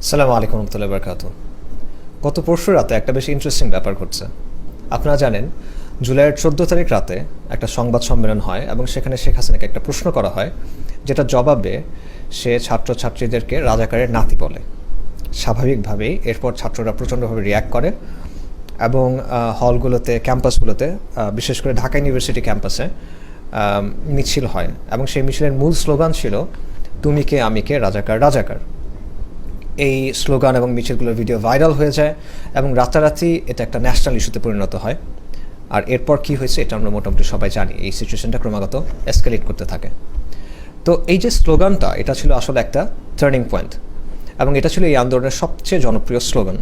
আসসালামু আলাইকুম রহমতুল্লাহ বরকাতু। গত পরশু রাতে একটা বেশ ইন্টারেস্টিং ব্যাপার ঘটছে। আপনারা জানেন, জুলাইয়ের 14 তারিখ রাতে একটা সংবাদ সম্মেলন হয় এবং সেখানে শেখ হাসিনাকে একটা প্রশ্ন করা হয়, যেটা জবাবে সে ছাত্রছাত্রীদেরকে রাজাকারের নাতি বলে। স্বাভাবিকভাবেই এরপর ছাত্ররা প্রচণ্ডভাবে রিয়্যাক্ট করে এবং হলগুলোতে, ক্যাম্পাসগুলোতে, বিশেষ করে ঢাকা ইউনিভার্সিটি ক্যাম্পাসে মিছিল হয় এবং সেই মিছিলের মূল স্লোগান ছিল, তুমি কে আমি কে, রাজাকার রাজাকার। এই স্লোগান এবং মিছিলগুলোর ভিডিও ভাইরাল হয়ে যায় এবং রাতারাতি এটা একটা ন্যাশনাল ইস্যুতে পরিণত হয়। আর এরপর কি হয়েছে এটা আমরা মোটামুটি সবাই জানি। এই সিচুয়েশনটা ক্রমাগত এসকেলেট করতে থাকে। তো এই যে স্লোগানটা, এটা ছিল আসলে একটা টার্নিং পয়েন্ট এবং এটা ছিল এই আন্দোলনের সবচেয়ে জনপ্রিয় স্লোগান।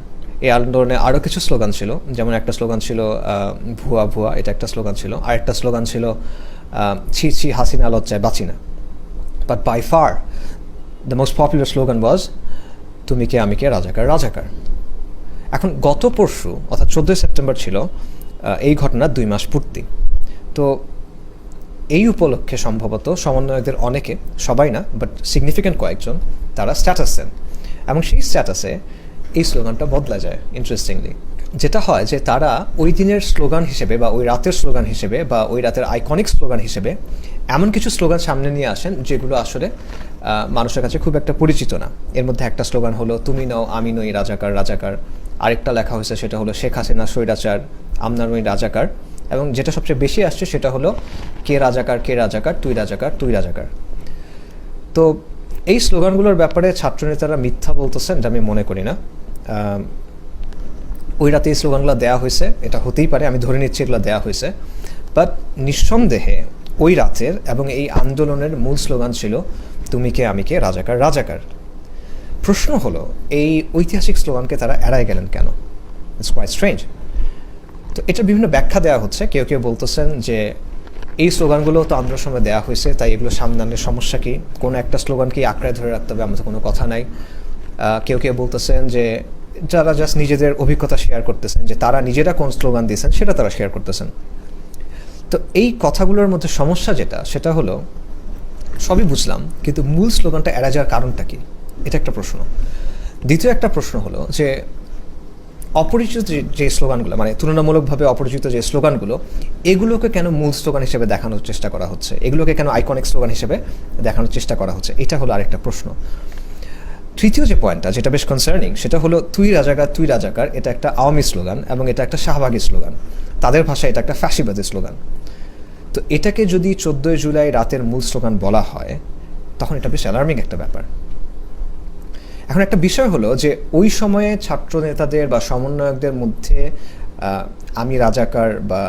এই আন্দোলনে আরও কিছু স্লোগান ছিল, যেমন একটা স্লোগান ছিল ভুয়া ভুয়া, এটা একটা স্লোগান ছিল। আরেকটা স্লোগান ছিল ছি ছি হাসিনা লজ্জায় বাঁচি না। But by far the most popular slogan was, তুমি কে আমি কে, রাজাকার রাজাকার। এখন গত পরশু অর্থাৎ 14 সেপ্টেম্বর ছিল এই ঘটনার 2 মাস পূর্তি। তো এই উপলক্ষে সম্ভবত সমন্বয়কদের অনেকে, সবাই না বাট সিগনিফিক্যান্ট কয়েকজন, তারা স্ট্যাটাস দেন এবং সেই স্ট্যাটাসে এই স্লোগানটা বদলা যায়। ইন্টারেস্টিংলি যেটা হয় যে তারা ওই দিনের স্লোগান হিসেবে বা ওই রাতের স্লোগান হিসেবে বা ওই রাতের আইকনিক স্লোগান হিসেবে এমন কিছু স্লোগান সামনে নিয়ে আসেন যেগুলো আসলে মানুষের কাছে খুব একটা পরিচিত না। এর মধ্যে একটা স্লোগান হলো, তুমি নও আমি নই, রাজাকার রাজাকার। আরেকটা লেখা হয়েছে, সেটা হলো শেখ হাসিনা স্বৈরাচার, আমরা নই রাজাকার। এবং যেটা সবচেয়ে বেশি আসছে সেটা হলো, কে রাজাকার কে রাজাকার, তুই রাজাকার তুই রাজাকার। তো এই স্লোগানগুলোর ব্যাপারে ছাত্রনেতারা মিথ্যা বলতেছেন, এটা আমি মনে করি না। ওই রাতে এই স্লোগানগুলো দেওয়া হয়েছে, এটা হতেই পারে, আমি ধরে নিচ্ছি এগুলো দেওয়া হয়েছে। বাট নিঃসন্দেহে ওই রাতের এবং এই আন্দোলনের মূল স্লোগান ছিল, তুমি কে আমি কে, রাজাকার রাজাকার। প্রশ্ন হলো, এই ঐতিহাসিক স্লোগানকে তারা এড়ায় গেলেন কেন? It's quite strange. তো এটার বিভিন্ন ব্যাখ্যা দেওয়া হচ্ছে। কেউ কেউ বলতেছেন যে এই স্লোগানগুলো তো আন্দোলনের সময় দেওয়া হয়েছে, তাই এগুলো সামনের সমস্যা কি, কোনো একটা স্লোগানকেই আঁকড়ায় ধরে রাখতে হবে, আমাদের কোনো কথা নাই। কেউ কেউ বলতেছেন যে যারা জাস্ট নিজেদের অভিজ্ঞতা শেয়ার করতেছেন, যে তারা নিজেরা কোন স্লোগান দিয়েছেন সেটা তারা শেয়ার করতেছেন। তো এই কথাগুলোর মধ্যে সমস্যা যেটা, সেটা হলো, সবই বুঝলাম, কিন্তু মূল স্লোগানটা এড়া যাওয়ার কারণটা কি, এটা একটা প্রশ্ন। দ্বিতীয় একটা প্রশ্ন হলো যে অপরিচিত যে স্লোগানগুলো, মানে তুলনামূলকভাবে অপরিচিত যে স্লোগানগুলো, এগুলোকে কেন মূল স্লোগান হিসেবে দেখানোর চেষ্টা করা হচ্ছে, এগুলোকে কেন আইকনিক স্লোগান হিসেবে দেখানোর চেষ্টা করা হচ্ছে, এটা হলো আরেকটা প্রশ্ন। তৃতীয় যে পয়েন্টটা, যেটা বেশ কনসার্নিং, সেটা হলো তুই রাজাকার, এটা একটা আওয়ামী স্লোগান এবং এটা একটা শাহবাগী স্লোগান। তাদের ভাষায় এটা একটা ফ্যাসিবাদী স্লোগান। তো এটাকে যদি 14 জুলাই রাতের মূল স্লোগান বলা হয়, তখন এটা বেশ অ্যালার্মিং একটা ব্যাপার। এখন একটা বিষয় হলো যে ওই সময়ে ছাত্র নেতাদের বা সমন্বয়কদের মধ্যে আমি রাজাকার বা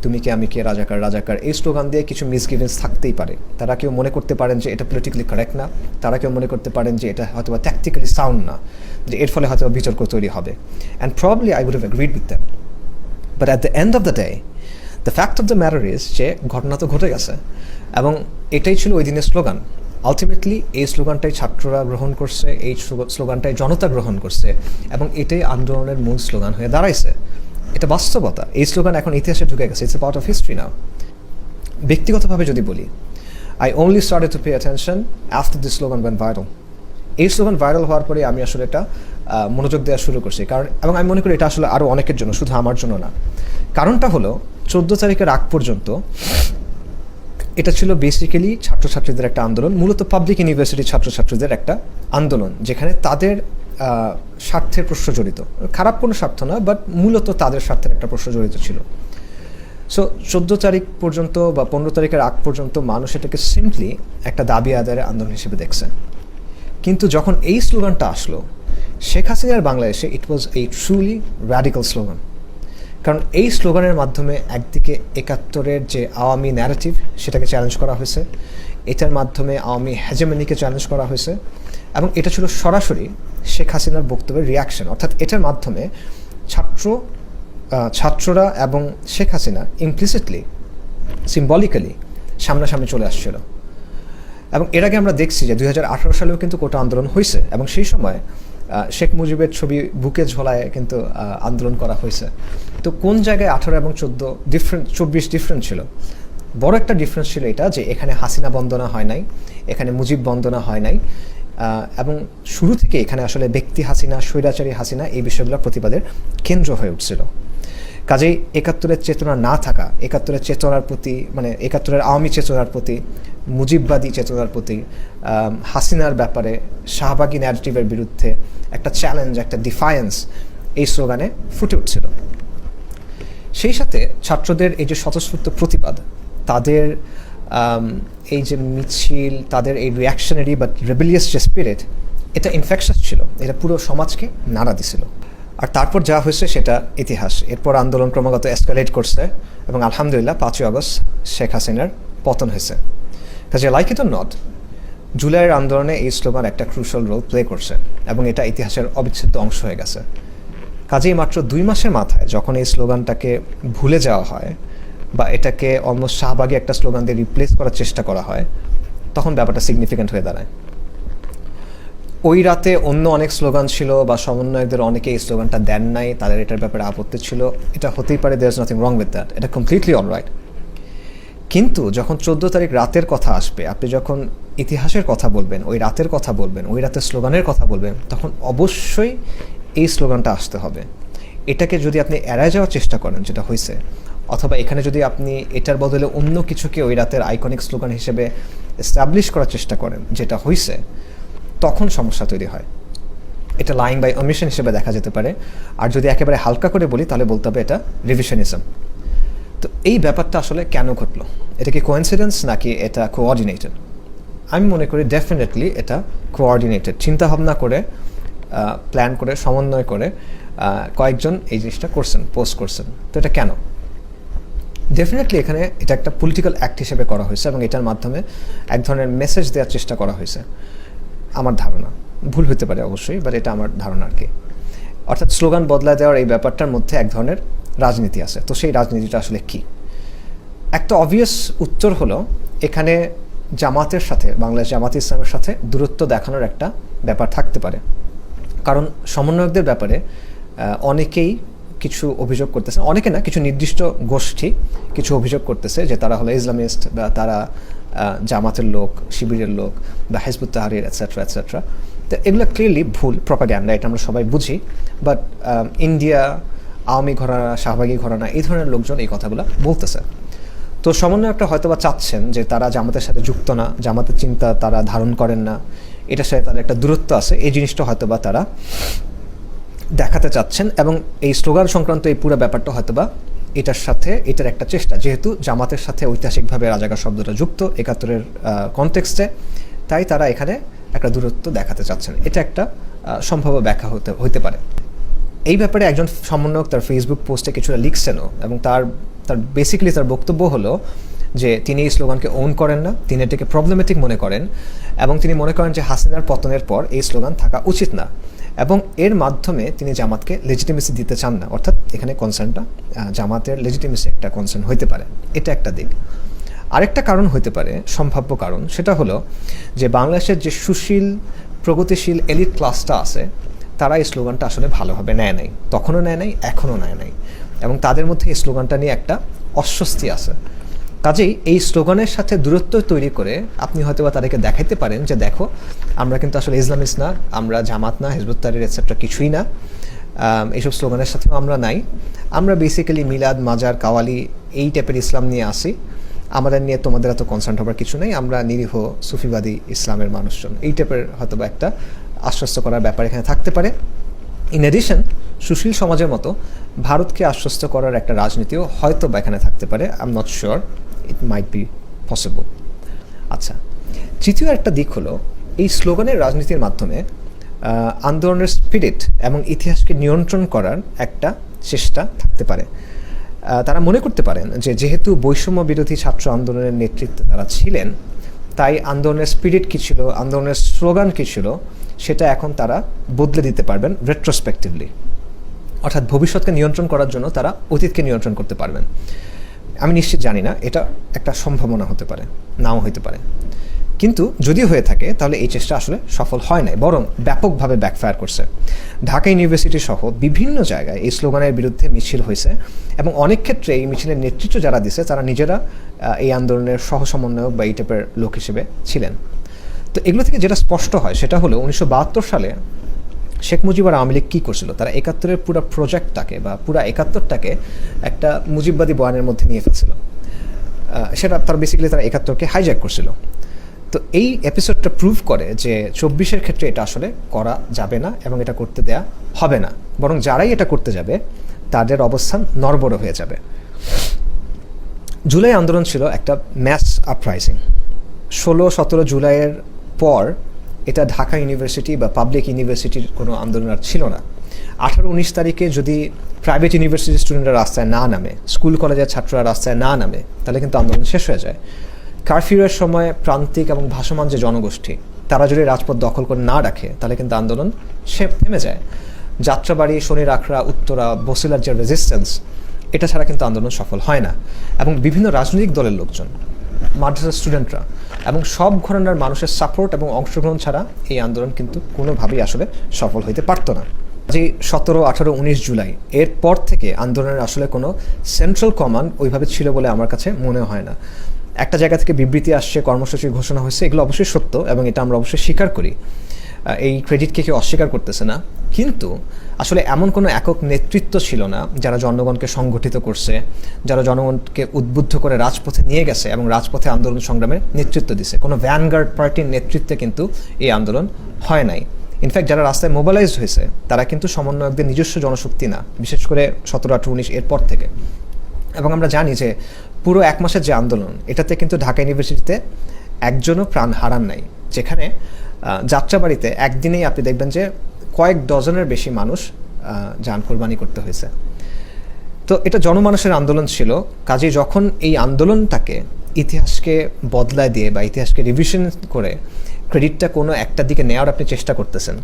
তুমি কে আমি কে, রাজাকার রাজাকার, এই স্লোগান দিয়ে কিছু মিসগিভেন্স থাকতেই পারে। তারা কেউ মনে করতে পারেন যে এটা পলিটিক্যালি কারেক্ট না, তারা কেউ মনে করতে পারেন যে এটা হয়তো বা ট্যাকটিক্যালি সাউন্ড না, যে এর ফলে হয়তো বিতর্ক তৈরি হবে। And probably I would have agreed with them. But at the end of the day, the fact of the matter is যে ঘটনা তো ঘটে গেছে এবং এটাই ছিল ওই দিনের স্লোগান। আলটিমেটলি এই স্লোগানটাই ছাত্ররা গ্রহণ করছে, এই স্লোগানটাই জনতা গ্রহণ করছে এবং এটাই আন্দোলনের মূল স্লোগান হয়ে দাঁড়াইছে। এটা বাস্তবতা। এই স্লোগান এখন ইতিহাসে ঢুকে গেছে, it's a part of history now. ব্যক্তিগতভাবে যদি বলি, I only started to pay attention after this slogan went viral. এই স্লোগান ভাইরাল হওয়ার পরে আমি আসলে এটা মনোযোগ দেওয়া শুরু করছি, কারণ এবং আমি মনে করি এটা আসলে আরও অনেকের জন্য, শুধু আমার জন্য না। কারণটা হলো 14 তারিখের আগ পর্যন্ত এটা ছিল বেসিক্যালি ছাত্রছাত্রীদের একটা আন্দোলন, মূলত পাবলিক ইউনিভার্সিটির ছাত্রছাত্রীদের একটা আন্দোলন, যেখানে তাদের স্বার্থের প্রশ্ন জড়িত। খারাপ কোনো স্বার্থ না, বাট মূলত তাদের স্বার্থের একটা প্রশ্ন জড়িত ছিল। সো 14 তারিখ পর্যন্ত বা 15 তারিখের আগ পর্যন্ত মানুষ এটাকে সিম্পলি একটা দাবি আদায়ের আন্দোলন হিসেবে দেখছে। কিন্তু যখন এই স্লোগানটা আসলো শেখ হাসিনার বাংলাদেশে, ইট ওয়াজ এ ট্রুলি র্যাডিক্যাল স্লোগান। কারণ এই স্লোগানের মাধ্যমে একদিকে 71-এর যে আওয়ামী ন্যারেটিভ, সেটাকে চ্যালেঞ্জ করা হয়েছে, এটার মাধ্যমে আওয়ামী হেজেমনিকে চ্যালেঞ্জ করা হয়েছে এবং এটা ছিল সরাসরি শেখ হাসিনার বক্তব্যের রিয়াকশন। অর্থাৎ এটার মাধ্যমে ছাত্ররা এবং শেখ হাসিনা ইমপ্লিসিটলি, সিম্বলিক্যালি সামনাসামনি চলে আসছিল। এবং এর আগে আমরা দেখছি যে 2018 সালেও কিন্তু কোটা আন্দোলন হয়েছে এবং সেই সময় শেখ মুজিবের ছবি বুকে ঝোলায় কিন্তু আন্দোলন করা হয়েছে। তো কোন জায়গায় 18 এবং 24 ডিফারেন্ট ছিল? বড় একটা ডিফারেন্স ছিল এটা যে এখানে হাসিনা বন্দনা হয় নাই, এখানে মুজিব বন্দনা হয় নাই, এবং শুরু থেকে এখানে আসলে ব্যক্তি হাসিনা, স্বৈরাচারী হাসিনা এই বিষয়গুলো প্রতিবাদের কেন্দ্র হয়ে উঠছিল। কাজেই ৭১-এর চেতনা না থাকা, ৭১-এর চেতনার প্রতি, মানে ৭১-এর আওয়ামী চেতনার প্রতি, মুজিববাদী চেতনার প্রতি, হাসিনার ব্যাপারে শাহবাগী ন্যারেটিভের বিরুদ্ধে একটা চ্যালেঞ্জ, একটা ডিফায়েন্স এই স্লোগানে ফুটে উঠছিল। সেই সাথে ছাত্রদের এই যে স্বতঃস্ফূর্ত প্রতিবাদ, তাদের এই যে মিছিল, তাদের এই রিয়াকশনারি বা রেবেলিয়াস যে স্পিরিট, এটা ইনফেকশাস ছিল, এটা পুরো সমাজকে নাড়া দিছিল। আর তারপর যা হয়েছে সেটা ইতিহাস। এরপর আন্দোলন ক্রমাগত এসকালেট করছে এবং আলহামদুলিল্লাহ ৫ই আগস্ট শেখ হাসিনার পতন হয়েছে। কাজে লাইক ইট অর নট, জুলাইয়ের আন্দোলনে এই স্লোগান একটা ক্রুশাল রোল প্লে করছে এবং এটা ইতিহাসের অবিচ্ছেদ্য অংশ হয়ে গেছে। কাজেই মাত্র ২ মাসের মাথায় যখন এই স্লোগানটাকে ভুলে যাওয়া হয় বা এটাকে অলমোস্ট শাহবাগী একটা স্লোগান দিয়ে রিপ্লেস করার চেষ্টা করা হয়, তখন ব্যাপারটা সিগনিফিক্যান্ট হয়ে দাঁড়ায়। ওই রাতে অন্য অনেক স্লোগান ছিল বা সমন্বয়কদের অনেকে এই স্লোগানটা দেন নাই, তাদের এটার ব্যাপারে আপত্তি ছিল, এটা হতেই পারে, there is nothing wrong with that, এটা কমপ্লিটলি অলরাইট। কিন্তু যখন ১৪ তারিখ রাতের কথা আসবে, আপনি যখন ইতিহাসের কথা বলবেন, ওই রাতের কথা বলবেন, ওই রাতের স্লোগানের কথা বলবেন, তখন অবশ্যই এই স্লোগানটা আসতে হবে। এটাকে যদি আপনি এড়ায় যাওয়ার চেষ্টা করেন, যেটা হয়েছে, অথবা এখানে যদি আপনি এটার বদলে অন্য কিছুকে ওই রাতের আইকনিক স্লোগান হিসেবে এস্টাবলিশ করার চেষ্টা করেন, যেটা হয়েছে, তখন সমস্যা তৈরি হয়। এটা লাইং বাই ওমিশন হিসেবে দেখা যেতে পারে। আর যদি একেবারে হালকা করে বলি তাহলে বলতে হবে এটা রিভিশনিজম। তো এই ব্যাপারটা আসলে কেন ঘটলো? এটা কি কোইন্সিডেন্স নাকি এটা কোঅর্ডিনেটেড? আমি মনে করি ডেফিনেটলি এটা কোঅর্ডিনেটেড, চিন্তাভাবনা করে, প্ল্যান করে, সমন্বয় করে কয়েকজন এই জিনিসটা করছেন, পোস্ট করছেন। তো এটা কেন? ডেফিনেটলি এখানে এটা একটা পলিটিক্যাল অ্যাক্ট হিসেবে করা হয়েছে এবং এটার মাধ্যমে এক ধরনের মেসেজ দেওয়ার চেষ্টা করা হয়েছে, আমার ধারণা। ভুল হতে পারে অবশ্যই, বাট এটা আমার ধারণা আর কি। অর্থাৎ স্লোগান বদলায় দেওয়ার এই ব্যাপারটার মধ্যে এক ধরনের রাজনীতি আছে। তো সেই রাজনীতিটা আসলে কি? একটা অবভিয়াস উত্তর হলো, এখানে জামাতের সাথে, বাংলাদেশ জামাত ইসলামের সাথে দূরত্ব দেখানোর একটা ব্যাপার থাকতে পারে। কারণ সমন্বয়কদের ব্যাপারে অনেকেই কিছু অভিযোগ করতেছে, অনেকে না, কিছু নির্দিষ্ট গোষ্ঠী কিছু অভিযোগ করতেছে যে তারা হলো ইসলামিস্ট বা তারা জামাতের লোক, শিবিরের লোক বা হিজবুত তাহরির এটসেট্রা এটসেট্রা। তো এগুলো ক্লিয়ারলি ভুল প্রপাগ্যান্ডা, এটা আমরা সবাই বুঝি। বাট ইন্ডিয়া, আওয়ামী ঘরানা, শাহবাগী ঘরানা, এই ধরনের লোকজন এই কথাগুলো বলতেছে। তো সমন্বয়কটা হয়তো বা চাচ্ছেন যে তারা জামাতের সাথে যুক্ত না, জামাতের চিন্তা তারা ধারণ করেন না, এটার সাথে তাদের একটা দূরত্ব আছে, এই জিনিসটা হয়তো বা তারা দেখাতে চাচ্ছেন। এবং এই স্লোগান সংক্রান্ত এই পুরো ব্যাপারটা হয়তো বা এটার সাথে, এটার একটা চেষ্টা, যেহেতু জামাতের সাথে ঐতিহাসিকভাবে রাজাকার শব্দটা যুক্ত ৭১-এর কনটেক্সটে, তাই তারা এখানে একটা দূরত্ব দেখাতে চাচ্ছেন। এটা একটা সম্ভাব্য ব্যাখ্যা হতে পারে। এই ব্যাপারে একজন সমন্বয়ক তার ফেসবুক পোস্টে কিছুটা লিখছেনও, এবং তার বেসিক্যালি তার বক্তব্য হলো যে তিনি এই স্লোগানকে ওন করেন না, তিনি এটাকে প্রবলেমেটিক মনে করেন, এবং তিনি মনে করেন যে হাসিনার পতনের পর এই স্লোগান থাকা উচিত না, এবং এর মাধ্যমে তিনি জামাতকে লেজিটিমেসি দিতে চান না। অর্থাৎ এখানে কনসার্নটা জামাতের লেজিটিমেসি একটা কনসার্ন হইতে পারে, এটা একটা দিক। আরেকটা কারণ হইতে পারে, সম্ভাব্য কারণ, সেটা হলো যে বাংলাদেশের যে সুশীল, প্রগতিশীল এলিট ক্লাসটা আছে, তারা এই স্লোগানটা আসলে ভালোভাবে নেয় নাই, তখনও নেয় নাই, এখনও নেয় নাই, এবং তাদের মধ্যে এই স্লোগানটা নিয়ে একটা অস্বস্তি আছে। কাজেই এই স্লোগানের সাথে দূরত্ব তৈরি করে আপনি হয়তো বা তাদেরকে দেখাইতে পারেন যে দেখো, আমরা কিন্তু আসলে ইসলামিস্ট না, আমরা জামাত না, হিজবুত তাহরির এটসেট্রা কিছুই না, এইসব স্লোগানের সাথেও আমরা নাই, আমরা বেসিক্যালি মিলাদ, মাজার, কাওয়ালি এই টাইপের ইসলাম নিয়ে আসি, আমাদের নিয়ে তোমাদের এত কনসার্ন হবার কিছু নেই, আমরা নিরীহ সুফিবাদী ইসলামের মানুষজন, এই টাইপের হয়তো বা একটা আশ্বস্ত করার ব্যাপার এখানে থাকতে পারে। ইন এডিশন, সুশীল সমাজের মতো ভারতকে আশ্বস্ত করার একটা রাজনীতিও হয়তো বা এখানে থাকতে পারে। I am not sure, it might be possible. আচ্ছা, তৃতীয় একটা দিক হলো, এই স্লোগানের রাজনীতির মাধ্যমে আন্দোলনের স্পিরিট এবং ইতিহাসকে নিয়ন্ত্রণ করার একটা চেষ্টা থাকতে পারে। তারা মনে করতে পারেন যে যেহেতু বৈষম্য বিরোধী ছাত্র আন্দোলনের নেতৃত্বে তারা ছিলেন, তাই আন্দোলনের স্পিরিট কী ছিল, আন্দোলনের স্লোগান কী ছিল, সেটা এখন তারা বদলে দিতে পারবেন রেট্রোস্পেক্টিভলি। অর্থাৎ ভবিষ্যৎকে নিয়ন্ত্রণ করার জন্য তারা অতীতকে নিয়ন্ত্রণ করতে পারবেন। আমি নিশ্চিত জানি না, এটা একটা সম্ভাবনা হতে পারে, নাও হতে পারে। কিন্তু যদি হয়ে থাকে তাহলে এই চেষ্টা আসলে সফল হয় নাই, বরং ব্যাপকভাবে ব্যাকফায়ার করছে। ঢাকা ইউনিভার্সিটি সহ বিভিন্ন জায়গায় এই স্লোগানের বিরুদ্ধে মিছিল হয়েছে, এবং অনেক ক্ষেত্রে এই মিছিলের নেতৃত্ব যারা দিছে তারা নিজেরা এই আন্দোলনের সহ সমন্বয়ক বা এই টাইপের লোক হিসেবে ছিলেন। তো এগুলো থেকে যেটা স্পষ্ট হয় সেটা হলো 1972 সালে শেখ মুজিব আর আওয়ামী লীগ কী করছিল, তারা 71-এর পুরো প্রজেক্টটাকে বা পুরো 71টাকে একটা মুজিববাদী বয়ানের মধ্যে নিয়ে ফেলছিল। সেটা তারা বেসিক্যালি তারা 71কে হাইজ্যাক করছিল। তো এই এপিসোডটা প্রুভ করে যে 24-এর ক্ষেত্রে এটা আসলে করা যাবে না এবং এটা করতে দেয়া হবে না, বরং যারাই এটা করতে যাবে তাদের অবস্থান নড়বড় হয়ে যাবে। জুলাই আন্দোলন ছিল একটা ম্যাস আপরাইজিং। 16-17 জুলাইয়ের পর এটা ঢাকা ইউনিভার্সিটি বা পাবলিক ইউনিভার্সিটির কোনো আন্দোলন আর ছিল না। 18-19 তারিখে যদি প্রাইভেট ইউনিভার্সিটির স্টুডেন্টরা রাস্তায় না নামে, স্কুল কলেজের ছাত্ররা রাস্তায় না নামে, তাহলে কিন্তু আন্দোলন শেষ হয়ে যায়। কারফিউয়ের সময় প্রান্তিক এবং ভাসমান যে জনগোষ্ঠী তারা যদি রাজপথ দখল করে না রাখে, তাহলে কিন্তু আন্দোলন থেমে যায়। যাত্রাবাড়ি, শনির আখড়া, উত্তরা, বসিলার যে রেজিস্ট্যান্স, এটা ছাড়া কিন্তু আন্দোলন সফল হয় না। এবং বিভিন্ন রাজনৈতিক দলের লোকজন, মাদ্রাসার স্টুডেন্টরা এবং সব ঘরানার মানুষের সাপোর্ট এবং অংশগ্রহণ ছাড়া এই আন্দোলন কিন্তু কোনোভাবেই আসলে সফল হইতে পারতো না। যে 17, 18, 19 জুলাই এরপর থেকে আন্দোলনের আসলে কোনো সেন্ট্রাল কমান্ড ওইভাবে ছিল বলে আমার কাছে মনে হয় না। একটা জায়গা থেকে বিবৃতি আসছে, কর্মসূচির ঘোষণা হয়েছে, এগুলো অবশ্যই সত্য এবং এটা আমরা অবশ্যই স্বীকার করি, এই ক্রেডিটকে কেউ অস্বীকার করতেছে না। কিন্তু আসলে এমন কোনো একক নেতৃত্ব ছিল না যারা জনগণকে সংগঠিত করছে, যারা জনগণকে উদ্বুদ্ধ করে রাজপথে নিয়ে গেছে এবং রাজপথে আন্দোলন সংগ্রামের নেতৃত্ব দিছে। কোনো ভ্যানগার্ড পার্টির নেতৃত্বে কিন্তু এই আন্দোলন হয় নাই। ইনফ্যাক্ট যারা রাস্তায় মোবিলাইজড হয়েছে তারা কিন্তু সমন্বয়কদের নিজস্ব জনশক্তি না, বিশেষ করে 17, 18, 19 এরপর থেকে। এবং আমরা জানি যে পুরো 1 মাসের যে আন্দোলন, এটাতে কিন্তু ঢাকা ইউনিভার্সিটিতে একজনও প্রাণ হারান নাই, যেখানে যাত্রাবাড়িতে একদিনেই আপনি দেখবেন যে কয়েক ডজনের বেশি মানুষ জান কোরবানি করতে হয়েছে। তো এটা জনমানুষের আন্দোলন ছিল। কাজেই যখন এই আন্দোলনটাকে ইতিহাসকে বদলায় দিয়ে বা ইতিহাসকে রিভিশন করে ক্রেডিটটা কোনো একটা দিকে নেওয়ার আপনি চেষ্টা করতেছেন,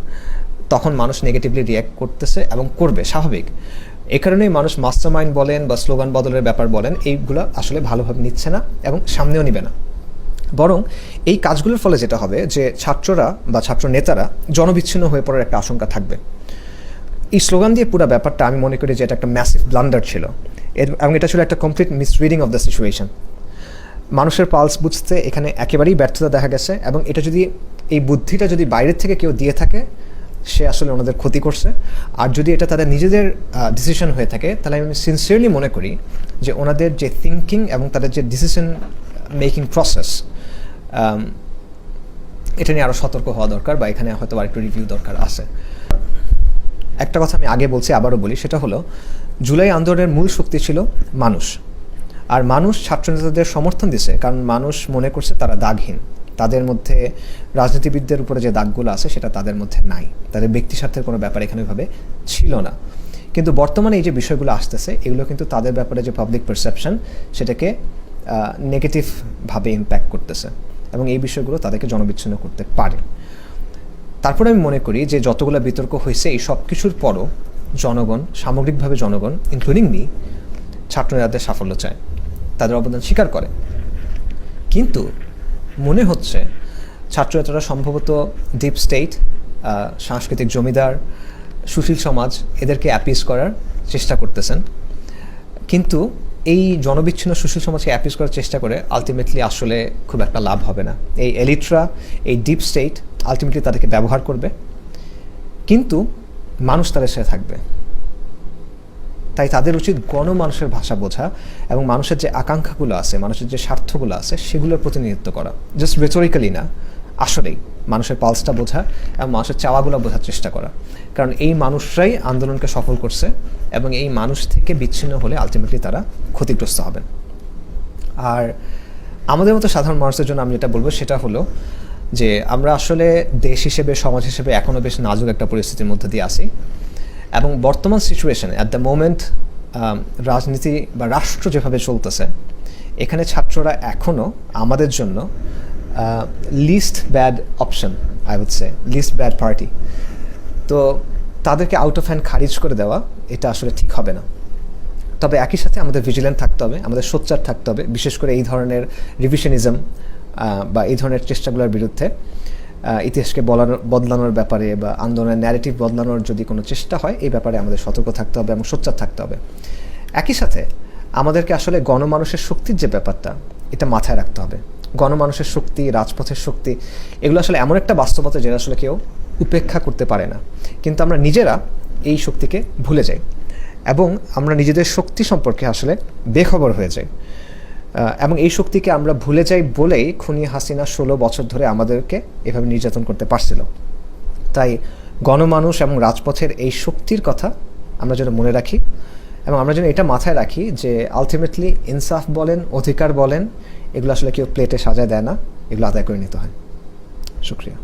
তখন মানুষ নেগেটিভলি রিয়্যাক্ট করতেছে এবং করবে, স্বাভাবিক। এ কারণেই মানুষ মাস্টারমাইন্ড বলেন বা স্লোগান বদলের ব্যাপার বলেন, এইগুলো আসলে ভালোভাবে নিচ্ছে না এবং সামনেও নিবে না। বরং এই কাজগুলোর ফলে যেটা হবে যে ছাত্ররা বা ছাত্র নেতারা জনবিচ্ছিন্ন হয়ে পড়ার একটা আশঙ্কা থাকবে। এই স্লোগান দিয়ে পুরো ব্যাপারটা আমি মনে করি যে এটা একটা ম্যাসিভ ব্লান্ডার ছিল এবং এটা ছিল একটা কমপ্লিট মিসরিডিং অফ দ্য সিচুয়েশন। মানুষের পালস বুঝতে এখানে একেবারেই ব্যর্থতা দেখা গেছে এবং এটা যদি, এই বুদ্ধিটা যদি বাইরের থেকে কেউ দিয়ে থাকে, সে আসলে ওনাদের ক্ষতি করছে। আর যদি এটা তাদের নিজেদের ডিসিশন হয়ে থাকে, তাহলে আমি সিনসিয়ারলি মনে করি যে ওনাদের যে থিঙ্কিং এবং তাদের যে ডিসিশন মেকিং প্রসেস, এটা নিয়ে আরও সতর্ক হওয়া দরকার বা এখানে হয়তো আরেকটু রিভিউ দরকার আছে। একটা কথা আমি আগে বলছি, আবারও বলি, সেটা হলো জুলাই আন্দোলনের মূল শক্তি ছিল মানুষ। আর মানুষ ছাত্রনেতাদের সমর্থন দিছে কারণ মানুষ মনে করছে তারা দাগহীন, তাদের মধ্যে রাজনীতিবিদদের উপরে যে দাগগুলো আছে সেটা তাদের মধ্যে নাই, তাদের ব্যক্তি স্বার্থের কোনো ব্যাপার এখানে ওইভাবে ছিল না। কিন্তু বর্তমানে এই যে বিষয়গুলো আসতেছে, এগুলো কিন্তু তাদের ব্যাপারে যে পাবলিক পারসেপশন, সেটাকে নেগেটিভভাবে ইম্প্যাক্ট করতেছে এবং এই বিষয়গুলো তাদেরকে জনবিচ্ছিন্ন করতে পারে। তারপরে আমি মনে করি যে যতগুলো বিতর্ক হয়েছে, এই সব কিছুর পরও জনগণ, সামগ্রিকভাবে জনগণ ইনক্লুডিং মি, ছাত্রনেতাদের সাফল্য চায়, তাদের অবদান স্বীকার করে। কিন্তু মনে হচ্ছে ছাত্রনেতারা সম্ভবত ডিপ স্টেট, সাংস্কৃতিক জমিদার, সুশীল সমাজ, এদেরকে অ্যাপিস করার চেষ্টা করতেছেন। কিন্তু এই জনবিচ্ছিন্ন সুশীল সমাজকে অ্যাপিস করার চেষ্টা করে আলটিমেটলি আসলে খুব একটা লাভ হবে না। এই এলিটরা, এই ডিপ স্টেট আলটিমেটলি তাদেরকে ব্যবহার করবে, কিন্তু মানুষ তাদের সাথে থাকবে। তাই তাদের উচিত গণমানুষের ভাষা বোঝা এবং মানুষের যে আকাঙ্ক্ষাগুলো আছে, মানুষের যে স্বার্থগুলো আছে, সেগুলোর প্রতিনিধিত্ব করা। জাস্ট রেটোরিক্যালি না, আসলেই মানুষের পালসটা বোঝা এবং মানুষের চাওয়াগুলো বোঝার চেষ্টা করা। কারণ এই মানুষরাই আন্দোলনকে সফল করছে এবং এই মানুষ থেকে বিচ্ছিন্ন হলে আলটিমেটলি তারা ক্ষতিগ্রস্ত হবেন। আর আমাদের মতো সাধারণ মানুষের জন্য আমি যেটা বলবো সেটা হলো যে আমরা আসলে দেশ হিসেবে, সমাজ হিসেবে এখনও বেশ নাজুক একটা পরিস্থিতির মধ্যে দিয়ে আছি এবং বর্তমান সিচুয়েশনে অ্যাট দ্য মোমেন্ট রাজনীতি বা রাষ্ট্র যেভাবে চলতেছে, এখানে ছাত্ররা এখনও আমাদের জন্য least bad option, I would say least bad party. তো তাদেরকে আউট অফ হ্যান্ড খারিজ করে দেওয়া এটা আসলে ঠিক হবে না। তবে একই সাথে আমাদের ভিজিল্যান্ট থাকতে হবে, আমাদের সোচ্চার থাকতে হবে, বিশেষ করে এই ধরনের রিভিশনিজম বা এই ধরনের চেষ্টাগুলোর বিরুদ্ধে। ইতিহাসকে বদলানোর ব্যাপারে বা আন্দোলনের ন্যারেটিভ বদলানোর যদি কোনো চেষ্টা হয়, এই ব্যাপারে আমাদের সতর্ক থাকতে হবে এবং সোচ্চার থাকতে হবে। একই সাথে আমাদেরকে আসলে গণমানুষের শক্তির যে ব্যাপারটা, এটা মাথায় রাখতে হবে। গণমানুষের শক্তি, রাজপথের শক্তি, এগুলো আসলে এমন একটা বাস্তবতা যেটা আসলে কেউ উপেক্ষা করতে পারে না। কিন্তু আমরা নিজেরা এই শক্তিকে ভুলে যাই এবং আমরা নিজেদের শক্তি সম্পর্কে আসলে বেখবর হয়ে যাই, এবং এই শক্তিকে আমরা ভুলে যাই বলেই খুনি হাসিনা 16 বছর ধরে আমাদেরকে এভাবে নির্যাতন করতে পারছিল। তাই গণমানুষ এবং রাজপথের এই শক্তির কথা আমরা যেন মনে রাখি এবং আমরা যেন এটা মাথায় রাখি যে আলটিমেটলি ইনসাফ বলেন, অধিকার বলেন, এগুলো আসলে কেউ প্লেটে সাজায় দেয় না, এগুলো আদায় করে নিতে হয়। শুকরিয়া।